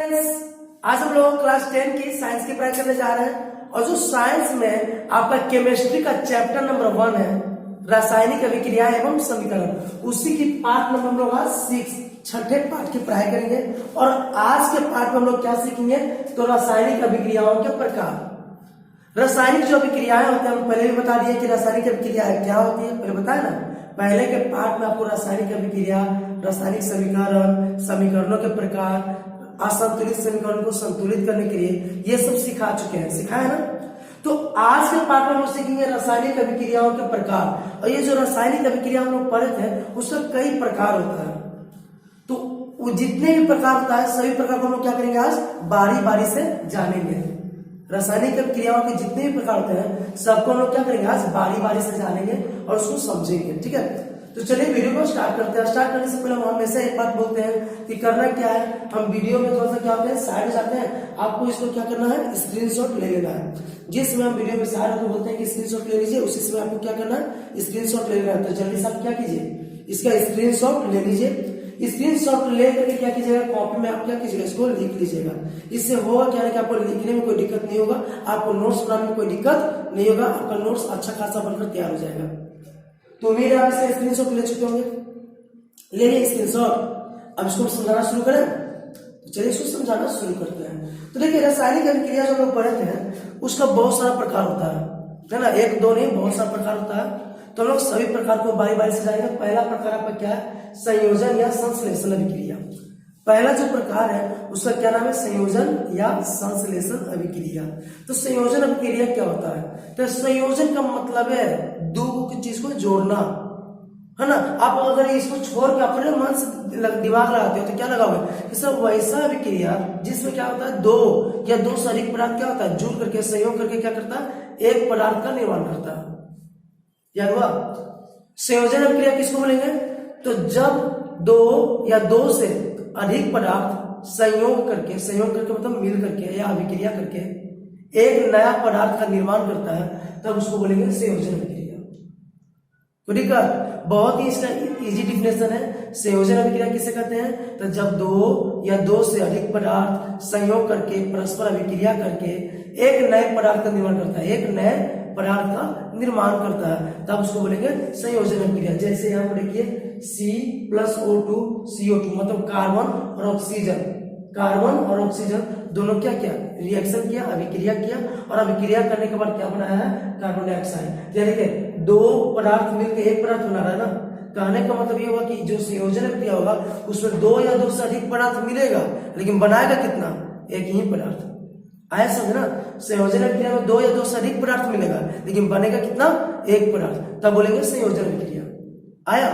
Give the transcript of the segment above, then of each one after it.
आज हम लोग क्लास 10 की साइंस की पढ़ाई करने जा रहे हैं और जो साइंस में आपका केमिस्ट्री का चैप्टर नंबर 1 है रासायनिक अभिक्रिया एवं समीकरण, उसी की पार्ट नंबर हम लोग आज 6 छठे पार्ट की पढ़ाई करेंगे। और आज के पार्ट में हम लोग क्या सीखेंगे तो रासायनिक अभिक्रियाओं के प्रकार। रासायनिक जो अभिक्रियाएं होती है हम पहले भी बता दिए कि रासायनिक अभिक्रिया क्या होती है, पहले बताया ना। पहले के पार्ट में आपको रासायनिक अभिक्रिया, रासायनिक समीकरण, समीकरणों के प्रकार, असंतुलित समीकरण को संतुलित करने के लिए ये सब सिखा चुके हैं, सिखाया ना। तो आज के पाठ में हम लोग सीखेंगे रासायनिक अभिक्रियाओं के प्रकार। और ये जो रासायनिक अभिक्रिया हम लोग पढ़े थे उसका कई प्रकार होता है, तो वो जितने भी प्रकार होता है सभी प्रकार को हम लोग क्या करेंगे आज बारी बारी से जानेंगे। रासायनिक अभिक्रियाओं के जितने भी प्रकार होते हैं सबको हम लोग क्या करेंगे आज बारी बारी से जानेंगे और उसको समझेंगे, ठीक है। तो चलिए वीडियो को स्टार्ट करते हैं। स्टार्ट करने से पहले हम हमेशा एक बात बोलते हैं कि करना क्या है, हम वीडियो में थोड़ा सा क्या होते हैं साइड जाते हैं, आपको इसको क्या करना है स्क्रीनशॉट ले लेना है। जिस समय हम वीडियो में साइड होते बोलते हैं कि स्क्रीनशॉट ले लीजिए, उसी समय आपको क्या करना है स्क्रीनशॉट ले लेना है। तो जल्दी से आप क्या कीजिए इसका स्क्रीनशॉट ले लीजिए। स्क्रीनशॉट ले करके क्या कीजिएगा कॉपी में आप क्या कीजिएगा इसको लिख लीजिएगा। इससे होगा क्या है कि आपको लिखने में कोई दिक्कत नहीं होगा, आपको नोट्स बनाने में कोई दिक्कत नहीं होगा, आपका नोट्स अच्छा खासा बनकर तैयार हो जाएगा। तो उम्मीद है आप इसका स्क्रीनशॉट ले चुके होंगे, ले लिए स्क्रीनशॉट। अब इसको समझाना शुरू करें, तो चलिए इसको समझाना शुरू करते हैं। तो देखिए रासायनिक अभिक्रिया जो लोग पढ़ते हैं उसका बहुत सारा प्रकार होता है ना, एक दो नहीं बहुत सारा प्रकार होता है। तो हम लोग सभी प्रकार को बारी बारी से जाएंगे। पहला प्रकार आपका क्या है संयोजन या संश्लेषण अभिक्रिया। पहला जो प्रकार है उसका क्या नाम है संयोजन या संश्लेषण अभिक्रिया। तो संयोजन अभिक्रिया क्या होता है, तो संयोजन का मतलब है दो चीज को जोड़ना, है ना। आप अगर इसको छोड़ के अपने मन से दिमाग लगाते हो तो क्या लगाओगे कि सब वैसा अभिक्रिया जिसमें क्या होता है दो या दो से अधिक पदार्थ क्या होता है जुड़ करके संयोग करके क्या करता है एक पदार्थ का निर्माण करता है। याद हुआ संयोजन अभिक्रिया किसको बोलेंगे, तो जब दो या दो से अधिक पदार्थ संयोग करके मतलब मिल करके या अभिक्रिया करके एक नया पदार्थ का निर्माण करता है तब उसको बोलेंगे संयोजन अभिक्रिया। तो दिक्कत बहुत ही इसका इजी डिफिनेशन है। संयोजन अभिक्रिया किसे कहते हैं, तो जब दो या दो से अधिक पदार्थ संयोग करके परस्पर अभिक्रिया करके एक नए पदार्थ का निर्माण करता है, एक नए पदार्थ का निर्माण करता है तब उसको बोलेंगे संयोजन अभिक्रिया। जैसे यहाँ पर देखिए C+O2 CO2 मतलब कार्बन और ऑक्सीजन दोनों क्या किया रिएक्शन किया, अभिक्रिया किया और अभिक्रिया करने के बाद क्या बनाया है कार्बन डाइऑक्साइड। यानी कि दो पदार्थ मिलकर एक पदार्थ बना रहा है ना। कहने का मतलब ये हुआ कि जो संयोजन अभिक्रिया होगा उसमें दो या दो से अधिक पदार्थ मिलेगा लेकिन बनाएगा कितना एक ही पदार्थ। आया समझ ना, संयोजन अभिक्रिया में दो या दो से अधिक पदार्थ मिलेगा लेकिन बनेगा कितना एक पदार्थ, तब बोलेंगे संयोजन अभिक्रिया। आया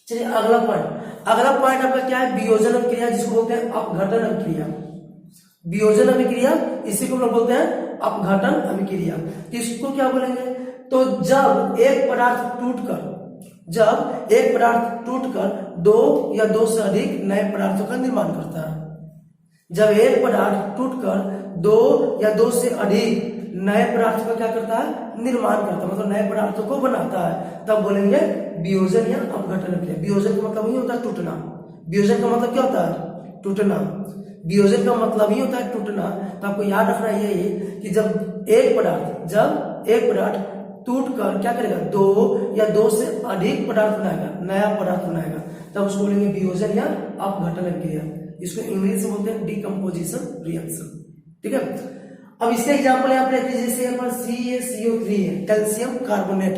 चलिए अगला पॉइंट आपका क्या है वियोजन अभिक्रिया, जिसको बोलते हैं अपघटन अभिक्रिया। वियोजन अभिक्रिया इसी को हम लोग बोलते हैं अपघटन अभिक्रिया। इसको क्या बोलेंगे, तो जब एक पदार्थ टूटकर दो या दो से अधिक नए पदार्थों का निर्माण करता है। जब एक पदार्थ टूटकर दो या दो से अधिक नए पदार्थों का क्या करता है निर्माण करता है, मतलब नए पदार्थों को बनाता है, तब बोलेंगे वियोजन या अपघटन अभिक्रिया। वियोजन का मतलब ही होता है टूटना। वियोजन का मतलब क्या होता है टूटना। वियोजन का मतलब ही होता है टूटना। तो आपको याद रखना यही कि जब एक पदार्थ टूटकर क्या करेगा दो या दो से अधिक पदार्थ बनाएगा, नया पदार्थ बनाएगा, तब उसको बोलेंगे वियोजन या अपघटन अभिक्रिया। इसको इंग्लिश में बोलते हैं डिकम्पोजिशन रिएक्शन, ठीक है। अब इसका एग्जांपल यहाँ पे जैसे यहाँ पर CaCO3 है कैल्शियम कार्बोनेट।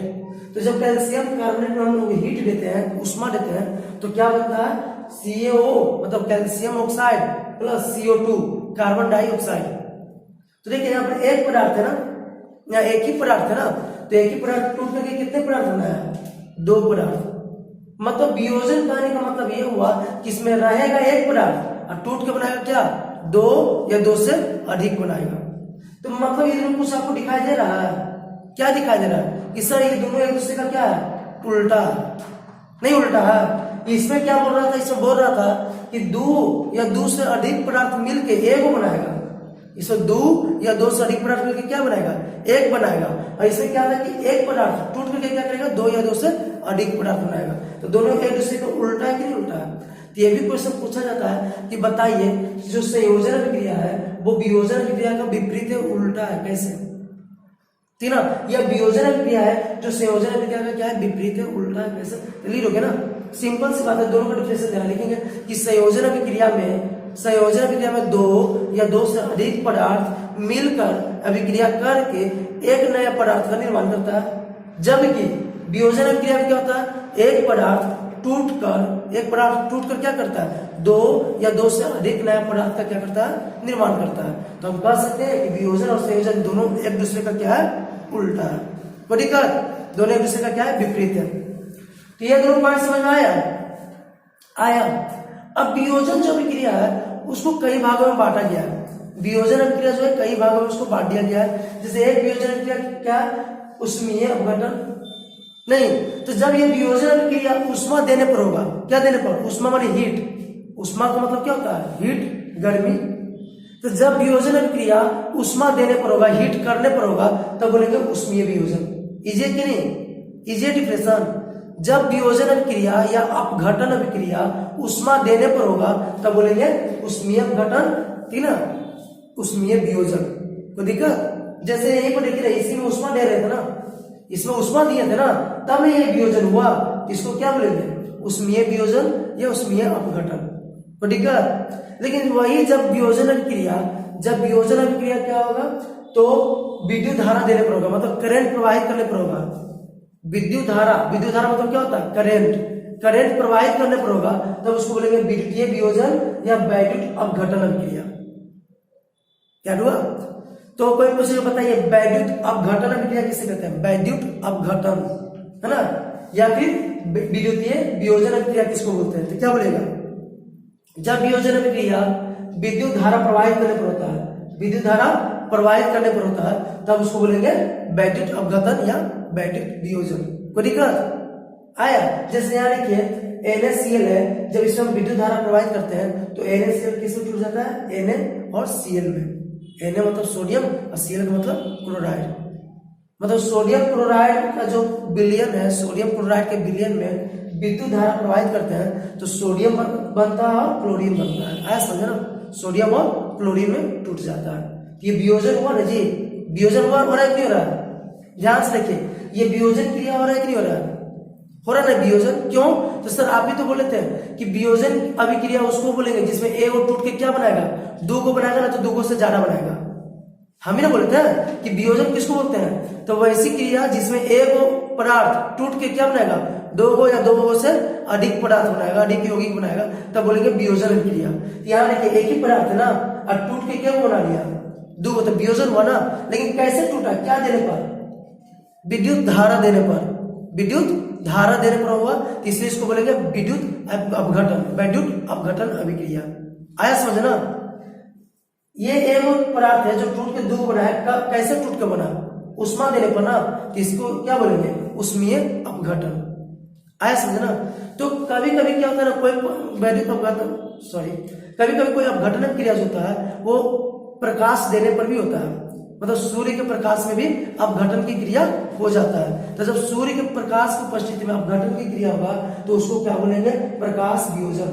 तो जब कैल्शियम कार्बोनेट में हम लोग हीट देते हैं उष्मा देते हैं तो क्या बनता है CaO मतलब calcium oxide plus CO2 carbon dioxide. तो देखिए यहाँ पर एक पदार्थ है ना, यहाँ एक ही पदार्थ है ना, तो एक ही पदार्थ टूटने के कितने पदार्थ बनाया दो पदार्थ। मतलब वियोजन कहने का मतलब ये हुआ कि इसमें रहेगा एक पदार्थ और टूट के बनाएगा क्या दो या दो से अधिक बनाएगा। तो मतलब ये कुछ आपको दिखाई दे रहा है, क्या दिखाई दे रहा है कि सर ये दोनों एक दूसरे का क्या है उल्टा नहीं उल्टा है। इसमें क्या बोल रहा था, इसमें बोल रहा था कि दो या दो से अधिक पदार्थ मिलके एक बनाएगा, इसमें दो या दो से अधिक पदार्थ मिलकर क्या बनाएगा एक बनाएगा। और इसमें क्या था कि एक पदार्थ टूट करके क्या करेगा दो या दो से अधिक पदार्थ बनाएगा। तो दोनों एक दूसरे को उल्टा है कि नहीं उल्टा है। तो ये भी क्वेश्चन पूछा जाता है कि बताइए जो संयोजन अभिक्रिया है वो वियोजन अभिक्रिया का विपरीत है, उल्टा है, कैसे? ठीक ना, यह वियोजन अभिक्रिया है, जो संयोजन अभिक्रिया का क्या है, विपरीत है, उल्टा है, कैसे? क्लियर हो गया ना? सिंपल सी बात है, दोनों का डिफरेंस देना लिखेंगे कि संयोजन अभिक्रिया में दो या दो से अधिक पदार्थ मिलकर अभिक्रिया करके एक नया पदार्थ का निर्माण करता है, जबकि वियोजन अभिक्रिया में क्या होता है, एक पदार्थ टूटकर क्या करता है, दो या दो से अधिक नया पदार्थ का क्या करता है, निर्माण करता है। तो हम कह सकते हैं कि वियोजन और संयोजन दोनों एक दूसरे का क्या है, उल्टा है, ठीक है, दोनों एक दूसरे का क्या है, विपरीत है। तो ये दोनों पॉइंट समझ में आया। अब वियोजन जो अभिक्रिया है उसको कई भागों में बांटा गया है। वियोजन अभिक्रिया जो है कई भागों में उसको बांट दिया गया है। जैसे एक वियोजन अभिक्रिया क्या, उष्मीय अपघटन नहीं, तो जब ये वियोजन अभिक्रिया उष्मा देने पर होगा, क्या देने पर, उष्मा माने हीट, उष्मा का मतलब क्या होता है, हीट, गर्मी। तो जब वियोजन अभिक्रिया उष्मा देने पर होगा, हीट करने पर होगा, तब बोलेंगे उष्मीय वियोजन। इजे कि नहीं, इजे डिफरेंशन। जब वियोजन अभिक्रिया या अपघटन अभिक्रिया उष्मा देने पर होगा तब बोलेंगे उष्मीय अपघटन, ठीक ना, उष्मीय वियोजन। तो दिक्कत, जैसे यहीं पर देखिए इसी में उष्मा दे रहे थे ना, इसमें उष्मा दिए थे ना, तब ये वियोजन हुआ, इसको क्या बोलेंगे, उष्मीय वियोजन या उष्मीय अपघटन। तो दिक्कत, लेकिन वही जब वियोजन अभिक्रिया क्या होगा, तो विद्युत धारा देने पर होगा, मतलब करंट प्रवाहित करने पर होगा। विद्युत धारा मतलब क्या होता है, करंट प्रवाहित करने पर होगा, तब उसको बोलेंगे विद्युतीय वियोजन या वैद्युत अपघटन अभिक्रिया। क्या हुआ? तो कोई मुझे बताइए, वैद्युत अपघटन अभिक्रिया किसे कहते हैं, वैद्युत अपघटन, है ना, या फिर विद्युतीय वियोजन अभिक्रिया किसको बोलते हैं? तो क्या बोलेगा, जब वियोजन अभिक्रिया विद्युत धारा प्रवाहित करने पर होता है, तब उसको बोलेंगे वैद्युत अपघटन या वैद्युत वियोजन। कोई दिक्कत आया? जैसे यहाँ देखिए NaCl है, जब इसमें हम विद्युत धारा प्रवाहित करते हैं तो NaCl किसमें टूट जाता है, Na और Cl में। Na मतलब सोडियम और Cl का मतलब क्लोराइड। मतलब सोडियम क्लोराइड का जो विलयन है, सोडियम क्लोराइड के विलयन में विद्युत धारा प्रवाहित करते हैं तो सोडियम बनता है और क्लोरीन बनता है। आया समझे ना, सोडियम और क्लोरीन में टूट जाता है। ये वियोजन हुआ ना जी, वियोजन हो रहा है कि नहीं हो रहा है, ध्यान से देखिए, ये वियोजन क्रिया हो रहा है कि नहीं हो रहा है, हो रहा ना वियोजन। क्यों? तो सर आप भी तो बोले थे कि वियोजन अभिक्रिया उसको बोलेंगे जिसमें एक और टूट के क्या बनाएगा, दो को बनाएगा ना, तो दो को से ज्यादा बनाएगा। हम ही ना बोले थे कि वियोजन किसको बोलते हैं, तो वैसी क्रिया जिसमें एक पदार्थ टूट के क्या बनाएगा, दो को या दो को से अधिक पदार्थ बनाएगा, अधिक यौगिक बनाएगा, तब बोलेंगे वियोजन अभिक्रिया। यहाँ देखिए एक ही पदार्थ है ना, और टूट के क्या बना लिया, दो, तो वियोजन हुआ ना। लेकिन कैसे टूटा, क्या देने पर, विद्युत धारा देने पर हुआ, इसलिए इसको बोलेंगे विद्युत अपघटन अभिक्रिया। आया समझ ना? ये एक पदार्थ है जो टूट के दो बना है, कैसे टूट के बना, उष्मा देने पर ना, तो इसको क्या बोलेंगे, उष्मीय अपघटन। आया समझ ना? तो कभी कभी क्या होता है ना, कभी कभी कोई अपघटन क्रिया जो होता है वो प्रकाश देने पर भी होता है, मतलब सूर्य के प्रकाश में भी अपघटन की क्रिया हो जाता है। तो जब सूर्य के प्रकाश की उपस्थिति में अपघटन की क्रिया होगा तो उसको क्या बोलेंगे, प्रकाश वियोजन।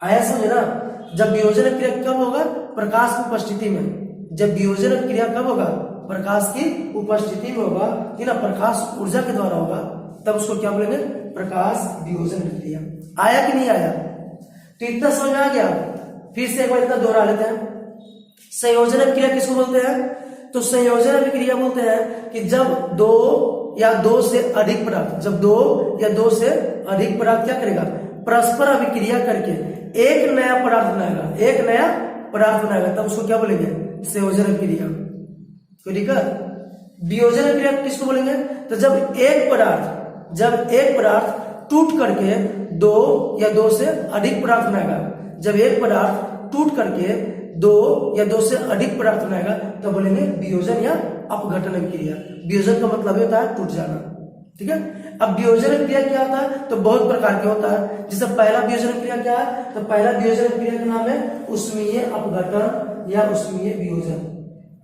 आया समझ ना? जब वियोजन क्रिया कब होगा, प्रकाश की उपस्थिति में। जब वियोजन क्रिया कब होगा, प्रकाश की उपस्थिति में होगा, कि ना, प्रकाश ऊर्जा के द्वारा होगा, तब उसको क्या बोलेंगे, प्रकाश वियोजन क्रिया। आया कि नहीं आया? तो इतना समझ में आ गया? फिर से एक बार इतना दोहरा लेते हैं। संयोजन अभिक्रिया किसको बोलते हैं, तो संयोजन अभिक्रिया बोलते हैं कि जब दो या दो से अधिक पदार्थ, क्या करेगा, परस्पर अभिक्रिया करके एक नया पदार्थ बनाएगा, तब उसको क्या बोलेंगे, संयोजन अभिक्रिया। कोई दिक्कत? वियोजन अभिक्रिया किसको बोलेंगे, तो जब एक पदार्थ टूट करके दो या दो से अधिक पदार्थ बनाएगा, जब एक पदार्थ टूट करके दो या दो से अधिक पदार्थ बनाएगा, तो बोलेंगे वियोजन या अपघटन अभिक्रिया। वियोजन का मतलब होता है टूट जाना, ठीक है। अब वियोजन अभिक्रिया क्या होता है, तो बहुत प्रकार के होता है। जैसे पहला वियोजन अभिक्रिया क्या है, तो पहला वियोजन अभिक्रिया का नाम है उष्मीय अपघटन या उष्मीय वियोजन।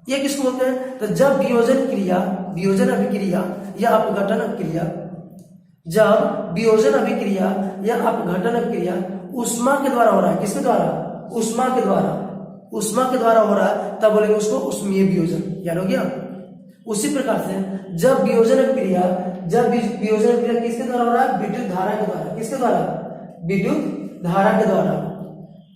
ये किसको बोलते हैं, तो जब वियोजन अभिक्रिया या अपघटन अभिक्रिया जब वियोजन अभिक्रिया या अपघटन अभिक्रिया ऊष्मा के द्वारा हो रहा है, किसके द्वारा? ऊष्मा के द्वारा, ऊष्मा के द्वारा हो रहा है, तब बोलेंगे उसको ऊष्मीय वियोजन। याद हो गया? उसी प्रकार से जब वियोजन अभिक्रिया किसके द्वारा हो रहा है? विद्युत धारा के द्वारा। किसके द्वारा? विद्युत धारा के द्वारा।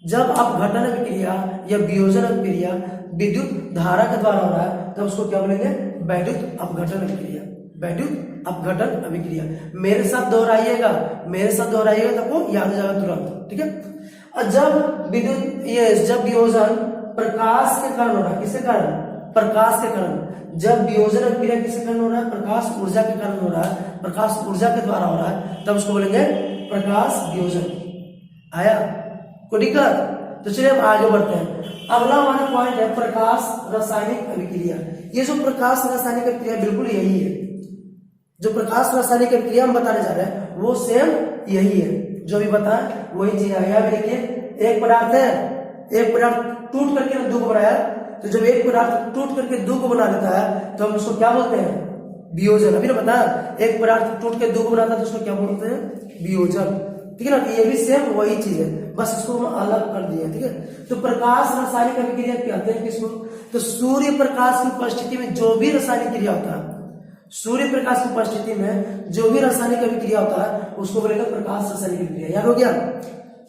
जब अपघटन अभिक्रिया या वियोजन अभिक्रिया विद्युत धारा के द्वारा हो रहा है, तब उसको क्या बोलेंगे? वैद्युत अपघटन अभिक्रिया। वैद्युत अपघटन अभिक्रिया। मेरे साथ दोहराइएगा, तब वो याद हो जाएगा तुरंत, ठीक है? और जब वियोजन प्रकाश के कारण हो रहा है, किसके कारण? प्रकाश के कारण। जब वियोजन अभिक्रिया किसके कारण हो रहा है? प्रकाश ऊर्जा के कारण हो रहा है, प्रकाश ऊर्जा के द्वारा हो रहा है, तब उसको बोलेंगे प्रकाश वियोजन। आया कोई दिक्कत? तो चलिए हम आगे बढ़ते हैं। अगला हमारा पॉइंट है प्रकाश रासायनिक अभिक्रिया। ये जो प्रकाश रासायनिक अभिक्रिया बिल्कुल यही है, जो प्रकाश रासायनिक अभिक्रिया हम बताने जा रहे हैं वो सेम यही है, जो भी बताया वही चीज है। यहाँ देखिए, एक पदार्थ है, एक पदार्थ टूट करके दो को बनाया, तो जब एक पदार्थ टूट करके दो को बना लेता है तो हम उसको क्या बोलते हैं? वियोजन। अभी ना बताया, एक पदार्थ टूट के दो को बनाता है तो उसको क्या बोलते हैं? वियोजन। ठीक है ना? ये भी सेम वही चीज है, बस इसको हम अलग कर दिए। ठीक है, तो प्रकाश रासायनिक अभिक्रिया कहते हैं किसको? तो सूर्य प्रकाश की उपस्थिति में जो भी रासायनिक क्रिया होता है, सूर्य प्रकाश की उपस्थिति में जो भी रासायनिक अभिक्रिया होता है उसको बोलेगा प्रकाश रासायनिक अभिक्रिया। याद हो गया?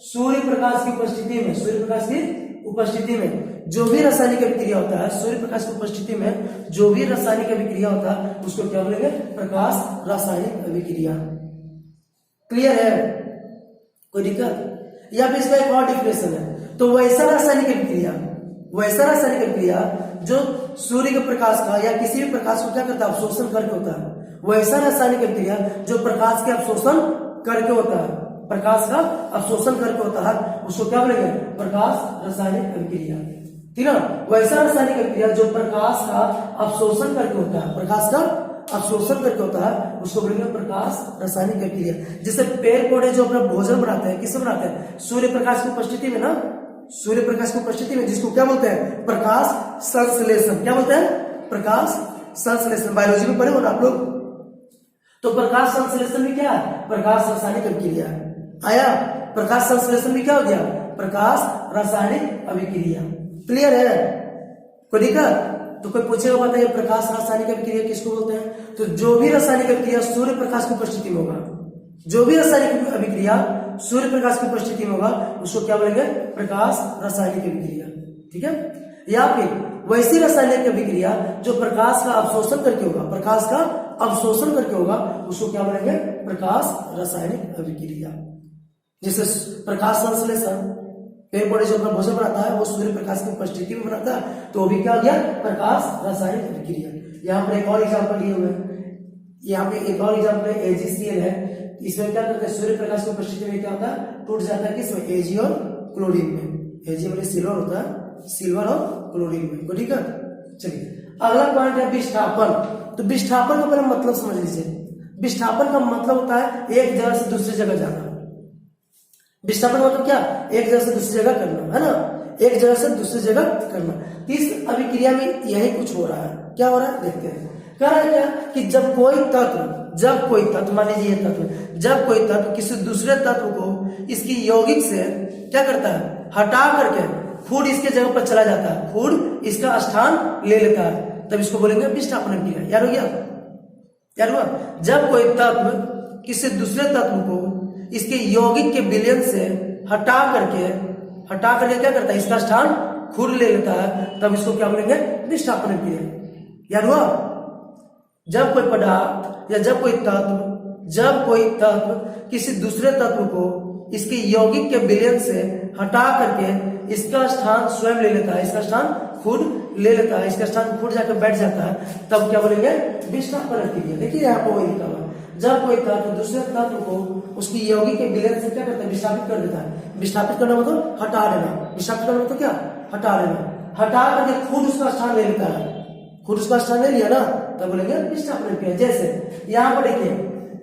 सूर्य प्रकाश की उपस्थिति में, सूर्य प्रकाश की उपस्थिति में जो भी रासायनिक अभिक्रिया होता है, सूर्य प्रकाश की उपस्थिति में जो भी रासायनिक अभिक्रिया होता है उसको क्या बोलेंगे? प्रकाश रासायनिक अभिक्रिया। क्लियर है? कोई दिक्कत? या फिर इसका एक और डिफिनेशन है, तो वैसा रासायनिक अभिक्रिया जो सूर्य के प्रकाश का या किसी भी प्रकाश को क्या करता है? अवशोषण करके होता है। वैसा रासायनिक अभिक्रिया जो प्रकाश के अवशोषण करके होता है, प्रकाश का अवशोषण करके होता है, उसको क्या बोलेंगे? प्रकाश रासायनिक अभिक्रिया। ठीक है? वैसा रासायनिक अभिक्रिया जो प्रकाश का अवशोषण करके होता है, प्रकाश का अवशोषण करके होता है, उसको बोलेंगे प्रकाश रासायनिक अभिक्रिया। जैसे पेड़ पौधे जो अपना भोजन बनाते हैं, किससे बनाते हैं? सूर्य प्रकाश की उपस्थिति में ना, सूर्य प्रकाश की उपस्थिति में, जिसको क्या बोलते हैं? प्रकाश संश्लेषण। क्या बोलते हैं? प्रकाश संश्लेषण। बायोलॉजी में पढ़े हो ना आप लोग? तो प्रकाश संश्लेषण में क्या है? प्रकाश रासायनिक अभिक्रिया। आया? प्रकाश संश्लेषण में क्या हो गया? प्रकाश रासायनिक अभिक्रिया। क्लियर है? कोई दिक्कत? तो कोई पूछेगा बताइए प्रकाश रासायनिक अभिक्रिया किसको बोलते हैं? तो जो भी रासायनिक अभिक्रिया सूर्य प्रकाश की उपस्थिति में होगा, जो भी रासायनिक अभिक्रिया सूर्य प्रकाश की उपस्थिति में होगा उसको क्या बोलेंगे? प्रकाश रासायनिक अभिक्रिया। ठीक है? या फिर वैसी रासायनिक अभिक्रिया जो प्रकाश का अवशोषण करके होगा, प्रकाश का अवशोषण करके होगा, उसको क्या बोलेंगे? प्रकाश रासायनिक अभिक्रिया। जैसे प्रकाश संश्लेषण, पेड़ पौधे जो अपना भोजन बनाता है वो सूर्य प्रकाश की उपस्थिति में बनाता है, तो वो भी क्या हो गया? प्रकाश रासायनिक अभिक्रिया। यहाँ पर एक और एग्जाम्पल लिए हुए हैं, यहाँ पे एक और एग्जाम्पल है AgCl है। इसमें क्या करते हैं? सूर्य प्रकाश की उपस्थिति में क्या होता है? टूट जाता है किसमें? Ag और क्लोरीन में। Ag मतलब सिल्वर होता है, सिल्वर और क्लोरीन में। ठीक है? चलिए अगला पॉइंट है विस्थापन। तो विस्थापन का पहले मतलब समझ लीजिए। विस्थापन का मतलब होता है एक जगह से दूसरी जगह जाना। विस्थापन मतलब क्या? एक जगह से दूसरी जगह करना, है ना? एक जगह से दूसरी जगह करना। इस अभिक्रिया में यही कुछ हो रहा है। क्या हो रहा है? देखते हैं। कह रहा है क्या कि जब कोई तत्व मान लीजिए ये तत्व, जब कोई तत्व किसी दूसरे तत्व को इसकी यौगिक से क्या करता है? हटा करके खुद इसके जगह पर चला जाता है, खुद इसका स्थान ले लेता है, तब इसको बोलेंगे विस्थापन अभिक्रिया। याद हो गया? याद हुआ? जब कोई तत्व किसी दूसरे तत्व को इसके यौगिक के विलयन से हटा करके क्या करता है? इसका स्थान खुद ले लेता है, तब इसको क्या बोलेंगे? विस्थापन अभिक्रिया। याद हुआ? जब कोई पदार्थ या जब कोई तत्व किसी दूसरे तत्व को इसके यौगिक के विलयन से हटा करके इसका स्थान स्वयं ले लेता है, इसका स्थान खुद ले लेता है, इसका स्थान खुद जाकर बैठ जाता है, तब क्या बोलेंगे? विस्थापन अभिक्रिया। देखिए यहाँ पर वही लिखा हुआ है, जब कोई तत्व दूसरे तत्व को उसकी यौगिक के विलयन से क्या करता है? विस्थापित कर देता है। विस्थापित करना मतलब हटा देना। विस्थापित करना मतलब क्या? हटा देना। हटा करके खुद उसका स्थान ले लेता है, खुद उसका स्थान ले लिया ना, तब बोलेंगे विस्थापन अभिक्रिया। जैसे यहाँ पर देखिए,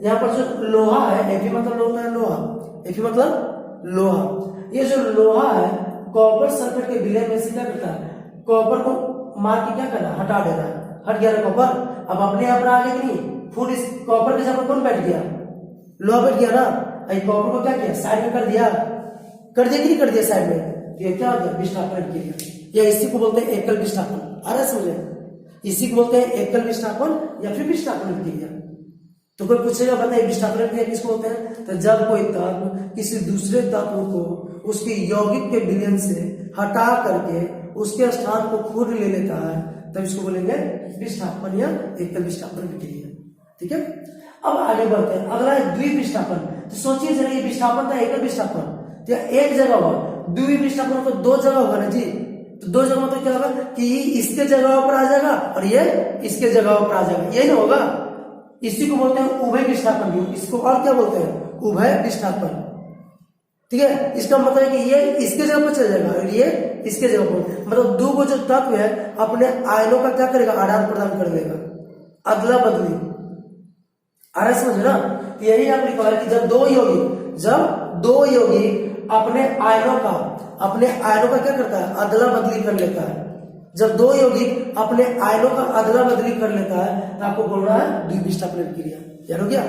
यहाँ पर जो लोहा है, Fe मतलब होता है लोहा, Fe मतलब लोहा। ये जो लोहा है कॉपर सल्फेट के विलय में से क्या करता है? कॉपर को मार के क्या करना? हटा देना है। हट गया ना कॉपर, अब अपने यहाँ पर आ गया कि नहीं? खुद इस कॉपर के जगह कौन बैठ गया? लोहा बैठ गया ना, कॉपर को क्या किया, साइड में कर दिया कि नहीं कर दिया साइड में, तो ये क्या हो गया, विस्थापन क्रिया। या इसी को बोलते हैं एकल विस्थापन। आ रहा है समझे, इसी को बोलते हैं एकल विस्थापन या फिर विस्थापन क्रिया। तो कोई पूछेगा बताइए विस्थापन क्रिया किसको बोलते हैं, तो जब कोई तत्व किसी दूसरे तत्व को उसके यौगिक के विलयन से हटा करके उसके स्थान को खुद ले लेता है, तब इसको बोलेंगे विस्थापन या एकल विस्थापन क्रिया। ठीक है, अब आगे बढ़ते हैं, अगला है द्विविस्थापन। तो सोचिए जरा, ये विस्थापन था एकल विस्थापन, तो एक जगह हुआ, द्विविस्थापन तो दो जगह होगा ना जी, तो दो जगह तो क्या होगा कि इसके जगह पर आ जाएगा और ये इसके जगह पर आ जाएगा, यही ना होगा। इसी को बोलते हैं उभय विस्थापन भी, इसको और क्या बोलते हैं, उभय विस्थापन। ठीक है, इसका मतलब है कि ये इसके जगह पर चल जाएगा और ये इसके जगह पर, मतलब दो को जो तत्व है अपने आयनों का क्या करेगा, आदान प्रदान कर देगा, अदला बदली। आ रहा समझ ना, तो यही आप लिखा है कि जब दो यौगिक अपने आयनों का क्या करता है, अदला बदली कर लेता है। जब दो यौगिक अपने आयनों का अदला बदली कर लेता है तो आपको बोलना है द्विविस्थापन क्रिया। याद हो गया,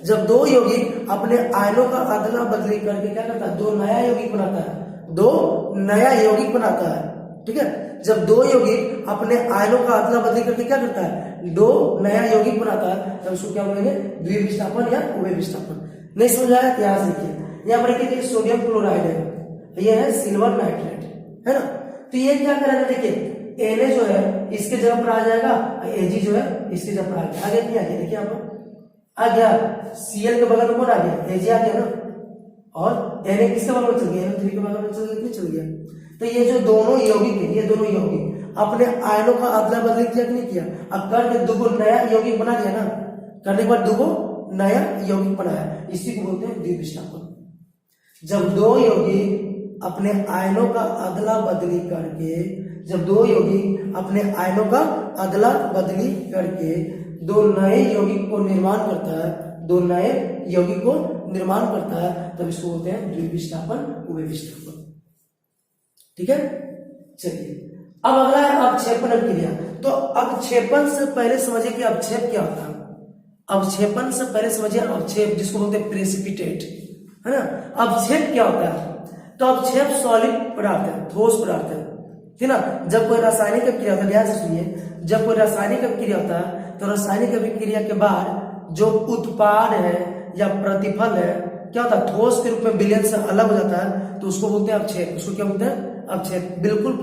जब दो यौगिक अपने आयनों का अदला बदली करके क्या करता है, दो नया यौगिक बनाता है। ठीक है, जब दो यौगिक अपने आयनों का अदला बदली करके क्या करता है, दो नया यौगिक बनाता है, तब उसको क्या बोलेंगे, द्विविस्थापन या उभय विस्थापन। नहीं समझ आया, ध्यान से देखिए, यहाँ पर देखिए सोडियम क्लोराइड है, ये है सिल्वर नाइट्रेट, है ना। तो ये क्या करेगा, देखिए Na जो है इसके जगह पर आ जाएगा, Ag जो है इसके जगह पर आ गया, आगे नहीं आ गया, देखिए यहाँ पर आ गया, Cl के बगल में कौन आ गया, Ag आ गया ना, और Na किसके बगल में चल गया, Na3 के बगल में चल गया। तो ये जो दोनों यौगिक है, ये दोनों यौगिक अपने आयनों का अदला बदली किया कि नहीं किया, अब करके दो नया यौगिक बना लिया ना, करने के बाद दो नया यौगिक बनाया, इसी को बोलते हैं द्विविस्थापन। जब दो यौगिक अपने आयनों का अदला बदली करके दो नए यौगिक को निर्माण करता है, तब इसको बोलते हैं द्विविस्थापन, उभय विस्थापन। ठीक है, चलिए अब अगला है अवक्षेपण क्रिया। तो अवक्षेपण से पहले समझिए कि अवक्षेप क्या होता है। अवक्षेपण से पहले समझिए अवक्षेप, जिसको बोलते हैं प्रेसिपिटेट, है ना। अवक्षेप क्या होता है, तो अवक्षेप सॉलिड पदार्थ है, ठोस पदार्थ है, ठीक ना। जब कोई रासायनिक अभिक्रिया होता है, ध्यान से सुनिए, जब कोई रासायनिक अभिक्रिया होता है तो रासायनिक अभिक्रिया के बाद जो उत्पाद है या प्रतिफल है क्या होता है, ठोस के रूप में विलयन से अलग हो जाता है, तो उसको बोलते हैं अवक्षेप। उसको क्या बोलते हैं, अवक्षेप। बिल्कुल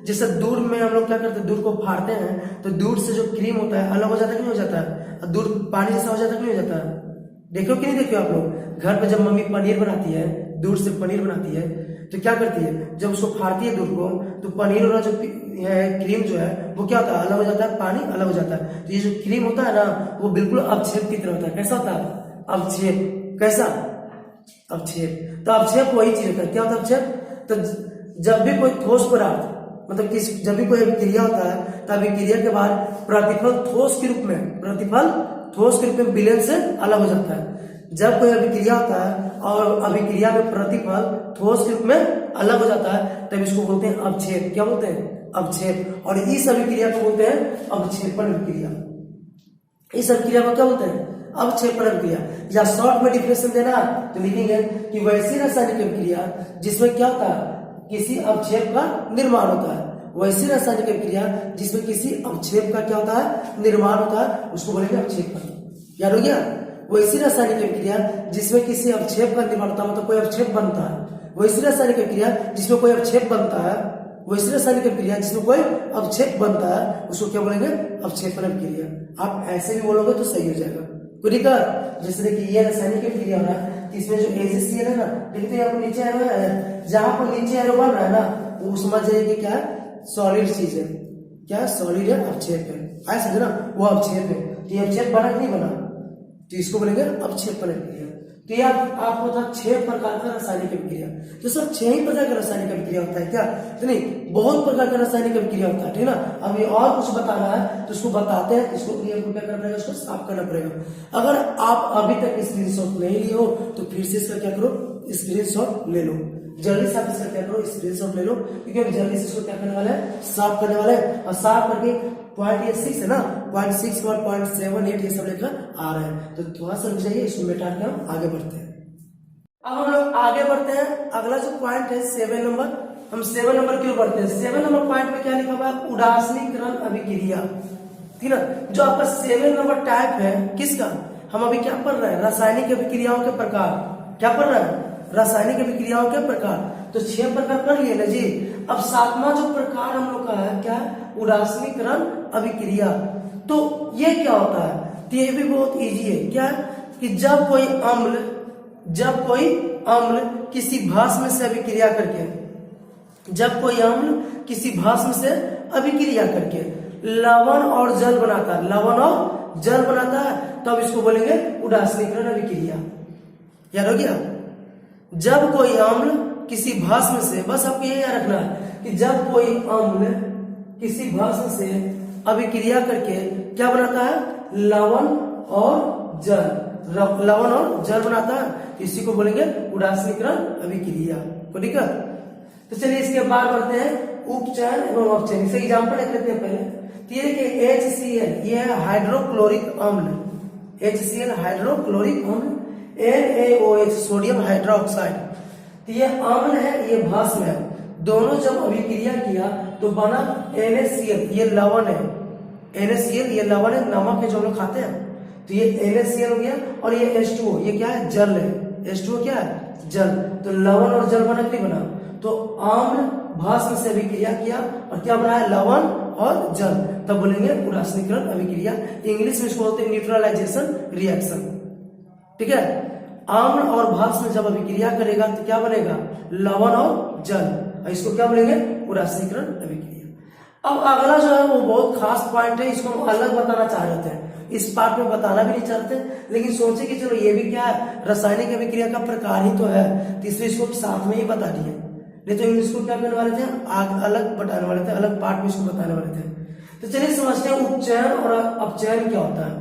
जैसे दूध में हम लोग क्या करते हैं, दूध को फाड़ते हैं तो दूध से जो क्रीम होता है अलग हो जाता है कि नहीं हो जाता है, दूध पानी जैसा हो जाता है कि नहीं हो जाता है। देखो कि नहीं देखो आप लोग, घर पे जब मम्मी पनीर बनाती है, दूध से पनीर बनाती है, तो क्या करती है, जब उसको फाड़ती है दूध को, तो पनीर वाला जो क्रीम जो है वो क्या होता है, अलग हो जाता है, पानी अलग हो जाता है। तो ये जो क्रीम होता है ना, वो बिल्कुल अवक्षेप की तरह होता है। कैसा होता है, अवक्षेप। कैसा, अवक्षेप। तो अवक्षेप वही चीज होता है, क्या होता है अवक्षेप। तो जब भी कोई ठोस पदार्थ, मतलब जब भी कोई अभिक्रिया होता है, तब अभिक्रिया के बाद प्रतिफल ठोस के रूप में विलयन से अलग हो जाता है। जब कोई अभिक्रिया होता है और अभिक्रिया में प्रतिफल ठोस के रूप में अलग हो जाता है, तब इसको बोलते हैं अवक्षेप। क्या बोलते हैं, अवक्षेप। और इस अभिक्रिया को बोलते हैं अवक्षेपण अभिक्रिया। इस अभिक्रिया को क्या बोलते हैं, अवक्षेपण अभिक्रिया। या शॉर्ट में डिफिनेशन देना तो लिखेंगे कि वैसी रासायनिक अभिक्रिया जिसमें क्या होता है, किसी अवक्षेप का निर्माण होता है। वैसी रासायनिक अभिक्रिया जिसमें किसी अवक्षेप का क्या होता है, निर्माण होता है, उसको बोलेंगे अवक्षेपण। याद हो गया। वैसी रासायनिक अभिक्रिया जिसमें किसी अवक्षेप का निर्माण होता है, मतलब कोई अवक्षेप बनता है। वैसी रासायनिक अभिक्रिया जिसमें कोई अवक्षेप बनता है, वैसी रासायनिक अभिक्रिया जिसमें कोई अवक्षेप बनता है, उसको क्या बोलेंगे, अवक्षेपण अभिक्रिया। आप ऐसे भी बोलोगे तो सही हो जाएगा। कोई दिक्कत, जैसे देखिए ये रासायनिक अभिक्रिया हो रहा है, इसमें जो AgCl है ना, देखते हैं यहाँ पर नीचे एरो है, जहां पर नीचे एरो बन रहा है ना, वो समझ जाइए कि क्या है, सॉलिड चीज है। क्या है, सॉलिड है, अवक्षेप है। आया समझे ना, वो अवक्षेप है। तो ये अवक्षेप बना कि नहीं बना, तो इसको बोलेंगे अवक्षेपण अभिक्रिया। तो ये आपको था 6 प्रकार का रासायनिक अभिक्रिया। तो सब 6 ही प्रकार का रासायनिक अभिक्रिया होता है क्या, तो नहीं, बहुत प्रकार का रासायनिक अभिक्रिया होता है, ठीक ना। अब ये और कुछ बताना है तो उसको बताते हैं, इसको क्या करना पड़ेगा, उसको साफ करना पड़ेगा। अगर आप अभी तक स्क्रीनशॉट नहीं लिए हो तो फिर से इसका क्या करो, स्क्रीनशॉट ले लो। जल्दी से आप इसका क्या करो, स्क्रीनशॉट ले लो, क्योंकि हम जल्दी से इसको क्या करने वाले हैं, साफ करने वाले हैं। और साफ करके पॉइंट ये 6 है ना, पॉइंट 6 और पॉइंट 7 8 ये सब लेकर आ रहे हैं। तो थोड़ा सा समझाइए, इसको मिटा के हम आगे बढ़ते हैं। अब हम लोग आगे बढ़ते हैं। अगला जो पॉइंट है 7 नंबर, हम 7 नंबर क्यों बढ़ते हैं, 7 नंबर पॉइंट में क्या लिखा हुआ है, उदासीनीकरण अभिक्रिया, ठीक है ना। जो आपका 7 नंबर टाइप है किसका, हम अभी क्या पढ़ रहे हैं, रासायनिक अभिक्रियाओं के प्रकार। क्या पढ़ रहे हैं, रासायनिक अभिक्रियाओं के प्रकार। तो 6 प्रकार पढ़ लिए ना जी। अब 7वां जो प्रकार हम लोग का है क्या, उदासीनीकरण अभिक्रिया। तो ये क्या होता है, तो ये भी बहुत इजी है। क्या कि जब कोई अम्ल किसी भस्म से अभिक्रिया करके, जब कोई अम्ल किसी भस्म से अभिक्रिया करके लवण और जल बनाता है, लवण और जल बनाता है, तब इसको बोलेंगे उदासीनीकरण अभिक्रिया। याद हो गया, जब कोई अम्ल किसी भस्म से, बस आपको ये याद रखना है कि जब कोई अम्ल किसी भस्म से अभिक्रिया करके क्या बनाता है, लवण और जल, लवण और जल बनाता है, तो इसी को बोलेंगे उदासीनीकरण अभिक्रिया। ठीक है, तो चलिए इसके बाद बढ़ते हैं उपचयन एवं अपचयन। इसका एग्जाम्पल देख लेते हैं पहले। तो ये देखिए HCl, ये है हाइड्रोक्लोरिक अम्ल, HCl हाइड्रोक्लोरिक अम्ल, NaOH सोडियम हाइड्रोक्साइड। तो ये अम्ल है, ये भस्म है, दोनों जब अभिक्रिया किया तो बना NaCl, ये लवण है, NaCl ये लवण है, नमक है जो हम लोग खाते हैं। तो ये NaCl हो गया, और ये H2O ये क्या है, जल है, H2O क्या है, जल। तो लवण और जल बना कि नहीं बना, तो अम्ल भस्म से अभिक्रिया किया और क्या बना है, लवण और जल, तब बोलेंगे उदासीनीकरण अभिक्रिया। इंग्लिश में इसको बोलते हैं न्यूट्रलाइजेशन रिएक्शन। ठीक है, अम्ल और भस्म जब अभिक्रिया करेगा तो क्या बनेगा, लवण और जल, और इसको क्या बोलेंगे, उदासीनीकरण अभिक्रिया। अब अगला जो है वो बहुत खास पॉइंट है, इसको हम अलग बताना चाह रहे थे, इस पार्ट में बताना भी नहीं चाहते, लेकिन सोचे कि चलो ये भी क्या है, रासायनिक अभिक्रिया का प्रकार ही तो है, तो इसलिए इसको साथ में ही बता दिए। नहीं तो इसको क्या करने वाले थे, अलग बताने वाले थे, अलग पार्ट में इसको बताने वाले थे। तो चलिए समझते हैं उपचयन और अपचयन क्या होता है।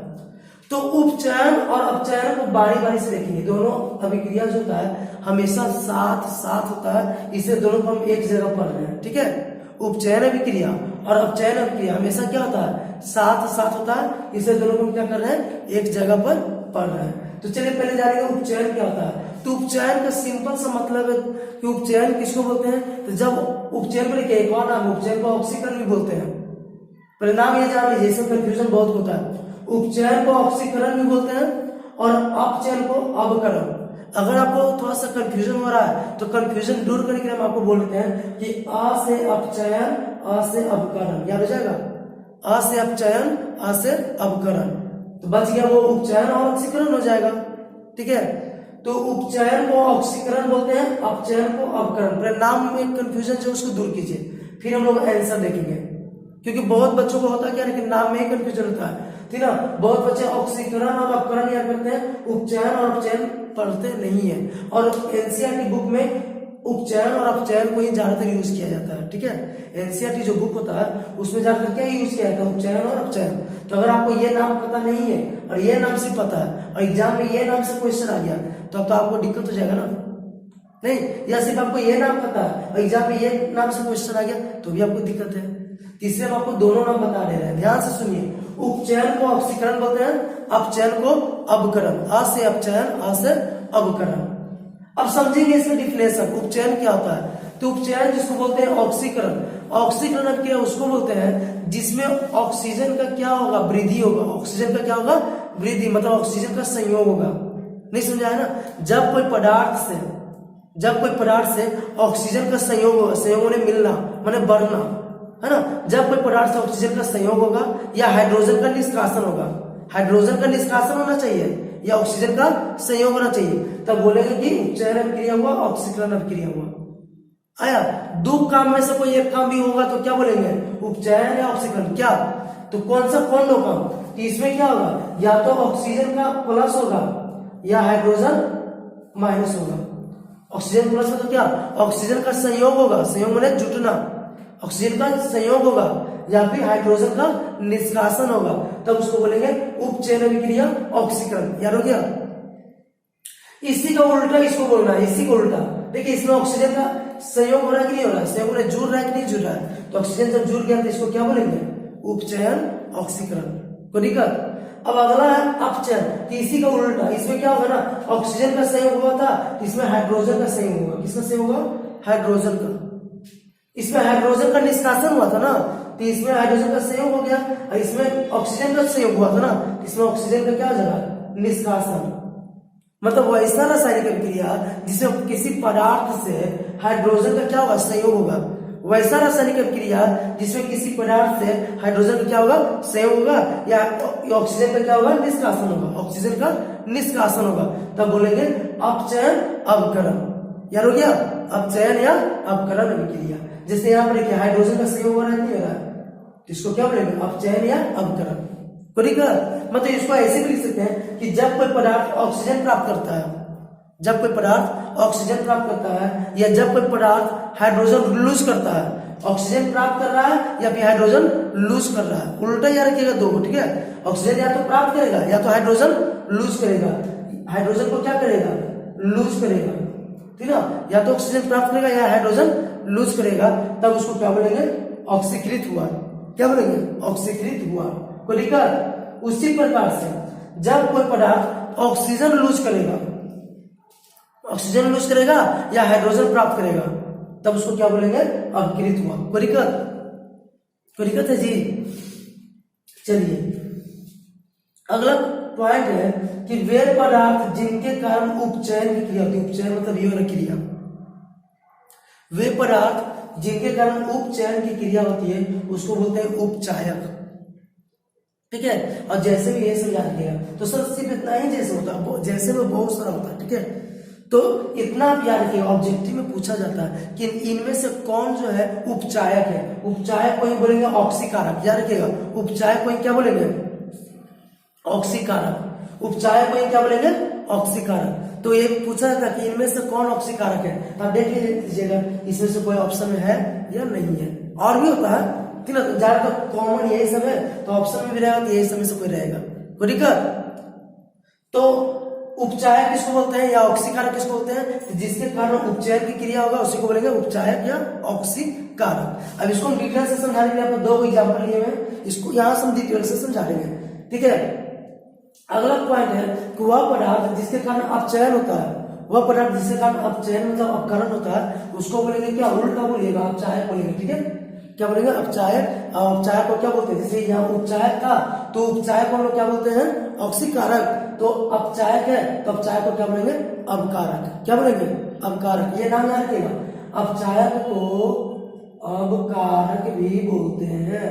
तो उपचयन और अपचयन को बारी बारी से देखेंगे। दोनों अभिक्रिया जो होता है हमेशा साथ साथ होता है, इसे दोनों को हम एक जगह पढ़ रहे हैं। ठीक है, उपचयन अभिक्रिया और अपचयन अभिक्रिया हमेशा क्या होता है, साथ साथ होता है, इसे दोनों को क्या कर रहे हैं, एक जगह पर पढ़ रहे हैं। तो चलिए पहले जानेंगे उपचयन क्या होता है। तो उपचयन का सिंपल सा मतलब है कि उपचयन किसको बोलते हैं, तो जब उपचयन को लेकर एक और नाम, उपचयन को ऑक्सीकरण भी बोलते हैं। पहले नाम ये जान लीजिए, इससे कंफ्यूजन बहुत होता है। उपचयन को ऑक्सीकरण भी बोलते हैं और अपचयन को अवकरण। अगर आपको थोड़ा सा कंफ्यूजन हो रहा है तो कंफ्यूजन दूर करने के लिए हम आपको बोलते हैं कि अ से अपचयन, अ से अवकरण, याद हो जाएगा, अ से अपचयन, अ से अवकरण, तो बच गया वो उपचयन और ऑक्सीकरण हो जाएगा। ठीक है, तो उपचयन को ऑक्सीकरण बोलते हैं, अपचयन को अवकरण। पहले नाम में कंफ्यूजन जो उसको दूर कीजिए, फिर हम लोग आंसर देखेंगे, क्योंकि बहुत बच्चों को होता है क्या, लेकिन नाम में ही कंफ्यूजन होता है। ठीक ना, बहुत बच्चे ऑक्सीकरण और अपकरण याद करते हैं, उपचयन और अपचयन पढ़ते नहीं है। और एनसीईआरटी बुक में उपचयन और अपचयन को ही ज्यादातर यूज किया जाता है। ठीक है, एनसीईआरटी जो बुक होता है उसमें जाकर क्या यूज किया जाता है, उपचयन और अपचयन। तो अगर आपको ये नाम पता नहीं है और ये नाम से पता है और एग्जाम में ये नाम से क्वेश्चन आ गया तो अब तो आपको दिक्कत हो जाएगा ना, नहीं, या सिर्फ आपको ये नाम पता है और एग्जाम में ये नाम से क्वेश्चन आ गया तो भी आपको दिक्कत है। तीसरे हम आपको दोनों नाम बता दे रहे हैं, ध्यान से सुनिए। उपचयन को ऑक्सीकरण बोलते हैं, अपचयन को अवकरण, अ से अपचयन, अ से अवकरण। अब समझेंगे इसमें डिफिनेशन, उपचयन क्या होता है। तो उपचयन जिसको बोलते हैं ऑक्सीकरण, ऑक्सीकरण अभिक्रिया उसको बोलते हैं जिसमें ऑक्सीजन का क्या होगा, वृद्धि होगा। ऑक्सीजन का क्या होगा, वृद्धि, मतलब ऑक्सीजन का संयोग होगा। नहीं समझा है ना, जब कोई पदार्थ से ऑक्सीजन का संयोग होगा, संयोग ने मिलना माने बढ़ना, है ना। जब कोई पदार्थ से ऑक्सीजन का संयोग होगा या हाइड्रोजन का निष्कासन होगा, हाइड्रोजन का निष्कासन होना चाहिए या ऑक्सीजन का संयोग होना चाहिए, तब बोलेंगे कि उपचयन अभिक्रिया हुआ, ऑक्सीकरण अभिक्रिया हुआ। आया, दो काम में से कोई एक काम भी होगा तो क्या बोलेंगे, उपचयन या ऑक्सीकरण। क्या, तो कौन दो काम, तो इसमें क्या होगा, या तो ऑक्सीजन का प्लस होगा या हाइड्रोजन माइनस होगा। ऑक्सीजन प्लस में तो क्या, ऑक्सीजन का संयोग होगा, संयोग माने जुटना, ऑक्सीजन का संयोग होगा या फिर हाइड्रोजन का निष्कासन होगा, तब उसको बोलेंगे उपचयन अभिक्रिया, ऑक्सीकरण। याद हो गया। इसी का उल्टा इसको बोलना है, इसी को उल्टा देखिए इसमें ऑक्सीजन का संयोग हो रहा है कि नहीं हो रहा है, संयोग हो रहा है, जुड़ रहा है कि नहीं जुड़ रहा है, तो ऑक्सीजन जब जुड़ गया तो इसको क्या बोलेंगे, उपचयन ऑक्सीकरण। को दिक्कत। अब अगला है अपचयन, कि इसी का उल्टा, इसमें क्या होगा ना, ऑक्सीजन का संयोग हुआ था तो इसमें हाइड्रोजन का संयोग होगा, किसका संयोग होगा, हाइड्रोजन का। इसमें हाइड्रोजन का निष्कासन हुआ था ना, तो इसमें हाइड्रोजन का संयोग हो गया, और इसमें ऑक्सीजन का संयोग हुआ था ना, इसमें ऑक्सीजन का क्या हो जाएगा, निष्कासन। मतलब वैसा रासायनिक अभिक्रिया जिसमें किसी पदार्थ से हाइड्रोजन का क्या होगा, संयोग होगा, वैसा रासायनिक अभिक्रिया जिसमें किसी पदार्थ से हाइड्रोजन का क्या होगा, संयोग होगा, या ऑक्सीजन का क्या होगा, निष्कासन होगा, ऑक्सीजन का निष्कासन होगा, तब बोलेंगे अपचयन अवकरण। याद हो गया, अपचयन या अवकरण अभिक्रिया। जैसे यहाँ पर देखिए हाइड्रोजन का संयोग हो रहा है, नहीं हो रहा है, तो इसको क्या बोलेंगे, अपचयन या अवकरण। मतलब इसको ऐसे भी लिख सकते हैं कि जब कोई पदार्थ ऑक्सीजन प्राप्त करता है, जब कोई पदार्थ ऑक्सीजन प्राप्त करता है, या जब कोई पदार्थ हाइड्रोजन लूज करता है, ऑक्सीजन प्राप्त कर रहा है या फिर हाइड्रोजन लूज कर रहा है, उल्टा याद रखिएगा दो, ठीक है। ऑक्सीजन या तो प्राप्त करेगा या तो हाइड्रोजन लूज करेगा, हाइड्रोजन को क्या करेगा, लूज करेगा, ठीक है, या तो ऑक्सीजन प्राप्त करेगा या हाइड्रोजन लूज करेगा, तब उसको क्या बोलेंगे, ऑक्सीकृत हुआ। क्या बोलेंगे, ऑक्सीकृत हुआ। कोई दिक्कत। उसी प्रकार से जब कोई पदार्थ ऑक्सीजन लूज करेगा, ऑक्सीजन लूज करेगा या हाइड्रोजन प्राप्त करेगा, तब उसको क्या बोलेंगे, अपकृत हुआ। कोई दिक्कत है जी। चलिए अगला पॉइंट है कि वे पदार्थ जिनके कारण उपचयन की क्रिया होती है, उपचयन मतलब ये वाला क्रिया, वे पदार्थ जिनके कारण उपचयन की क्रिया होती है उसको बोलते हैं उपचायक, ठीक है। और जैसे भी ये समझा दिया, तो सर सिर्फ इतना ही जैसे होता है, जैसे में बहुत सारा होता है, ठीक है। तो इतना आप याद रखिए, ऑब्जेक्टिव में पूछा जाता है कि इनमें से कौन जो है उपचायक है। उपचायक को ही बोलेंगे ऑक्सीकारक, याद रखिएगा, उपचायक को ही क्या बोलेंगे, ऑक्सीकारक। उपचायक को ही क्या बोलेंगे, ऑक्सीकारक। तो ये पूछा जाता है कि इनमें से कौन ऑक्सीकारक है, तो आप देख लीजिएगा इसमें से कोई ऑप्शन में है या नहीं है। और भी होता है, ठीक है, ज्यादातर कॉमन यही सब है, तो ऑप्शन में भी रहेगा तो यही सब में से कोई रहेगा। कोई दिक्कत। तो उपचायक किसको बोलते हैं या ऑक्सीकारक किसको बोलते हैं, जिसके कारण उपचयन की क्रिया होगा उसी को बोलेंगे उपचायक या ऑक्सीकारक। अब इसको हम डिटेल से समझा देंगे, आपको दो एग्जांपल लिए हैं, इसको यहां से हम डिटेल से समझा देंगे, ठीक है। अगला पॉइंट है कि वह पदार्थ जिसके कारण अपचयन होता है, वह पदार्थ जिसके कारण अपचयन मतलब अपकरण होता है, उसको बोलेंगे क्या, उल्टा बोलिएगा, अपचायक बोलेंगे, ठीक है। क्या बोलेंगे, अपचायक। अपचायक को क्या बोलते हैं, जैसे यहाँ उपचायक था तो उपचायक को हम लोग क्या बोलते हैं, ऑक्सीकारक। तो अपचायक है तो अपचायक को क्या बोलेंगे, अवकारक। क्या बोलेंगे, अवकारक। ये नाम याद रखिएगा, अपचायक को अवकारक भी बोलते हैं,